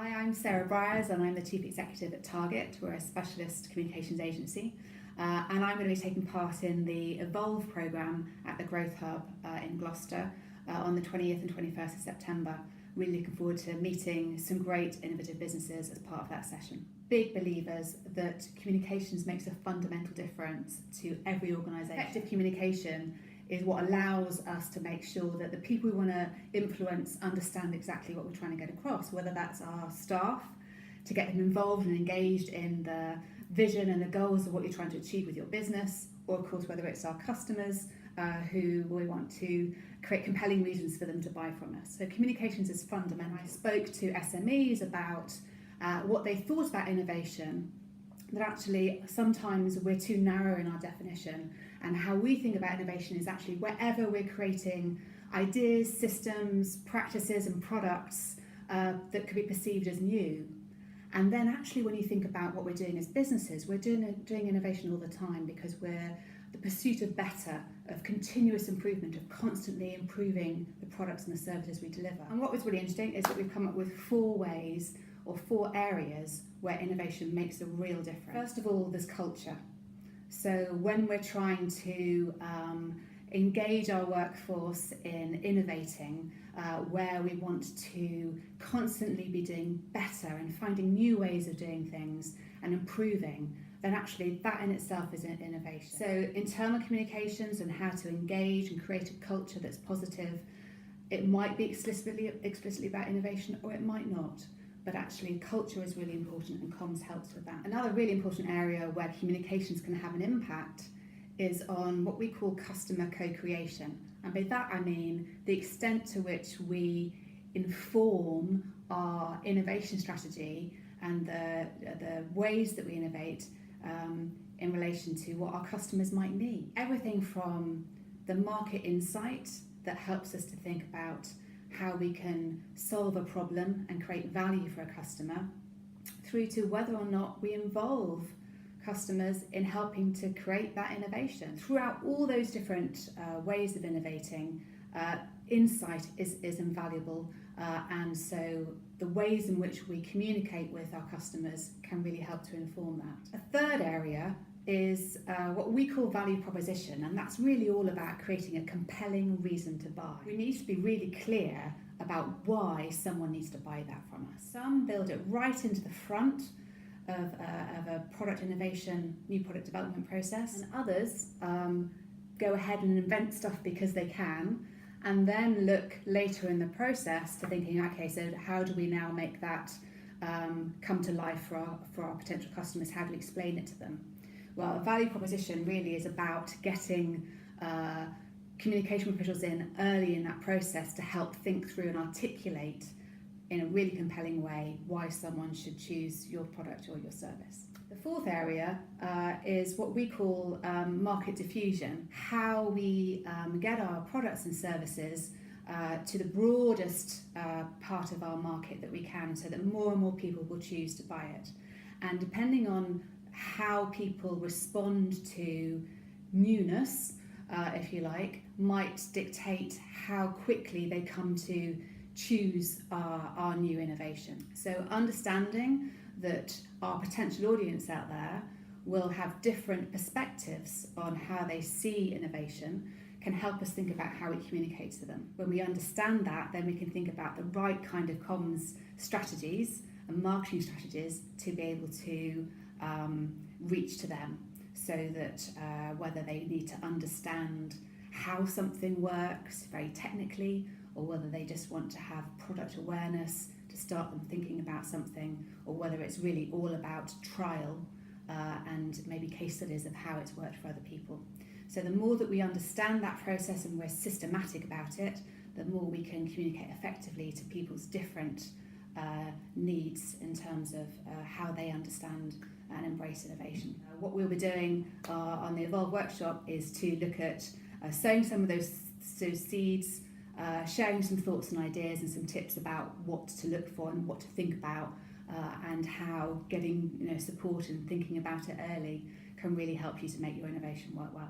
Hi, I'm Sarah Bryars and I'm the Chief Executive at Target. We're a specialist communications agency and I'm going to be taking part in the Evolve programme at the Growth Hub in Gloucester on the 20th and 21st of September. Really looking forward to meeting some great innovative businesses as part of that session. Big believers that communications makes a fundamental difference to every organisation. Effective communication is what allows us to make sure that the people we want to influence understand exactly what we're trying to get across, whether that's our staff, to get them involved and engaged in the vision and the goals of what you're trying to achieve with your business, or of course whether it's our customers who we want to create compelling reasons for them to buy from us. So communications is fundamental. I spoke to SMEs about what they thought about innovation, that actually sometimes we're too narrow in our definition, and how we think about innovation is actually wherever we're creating ideas, systems, practices and products that could be perceived as new. And then actually when you think about what we're doing as businesses, we're doing innovation all the time because we're the pursuit of better, of continuous improvement, of constantly improving the products and the services we deliver. And what was really interesting is that we've come up with 4 ways or 4 areas where innovation makes a real difference. First of all, there's culture. So when we're trying to engage our workforce in innovating, where we want to constantly be doing better and finding new ways of doing things and improving, then actually that in itself is an innovation. So internal communications and how to engage and create a culture that's positive, it might be explicitly about innovation or it might not. But actually culture is really important and comms helps with that. Another really important area where communications can have an impact is on what we call customer co-creation. And by that I mean the extent to which we inform our innovation strategy and the ways that we innovate in relation to what our customers might need. Everything from the market insight that helps us to think about how we can solve a problem and create value for a customer, through to whether or not we involve customers in helping to create that innovation. Throughout all those different ways of innovating, insight is invaluable, and so the ways in which we communicate with our customers can really help to inform that. A third area is what we call value proposition, and that's really all about creating a compelling reason to buy. We need to be really clear about why someone needs to buy that from us. Some build it right into the front of a product innovation, new product development process, and others go ahead and invent stuff because they can, and then look later in the process to thinking, okay, so how do we now make that come to life for our potential customers? How do we explain it to them? Well, a value proposition really is about getting communication officials in early in that process to help think through and articulate in a really compelling way why someone should choose your product or your service. The fourth area is what we call market diffusion, how we get our products and services to the broadest part of our market that we can, so that more and more people will choose to buy it. And depending on how people respond to newness, if you like, might dictate how quickly they come to choose our new innovation. So understanding that our potential audience out there will have different perspectives on how they see innovation can help us think about how we communicate to them. When we understand that, then we can think about the right kind of comms strategies and marketing strategies to be able to reach to them, so that whether they need to understand how something works very technically, or whether they just want to have product awareness to start them thinking about something, or whether it's really all about trial and maybe case studies of how it's worked for other people. So the more that we understand that process and we're systematic about it, the more we can communicate effectively to people's different needs in terms of how they understand and embrace innovation. What we'll be doing on the Evolve workshop is to look at sowing some of those seeds, sharing some thoughts and ideas and some tips about what to look for and what to think about, and how getting support and thinking about it early can really help you to make your innovation work well.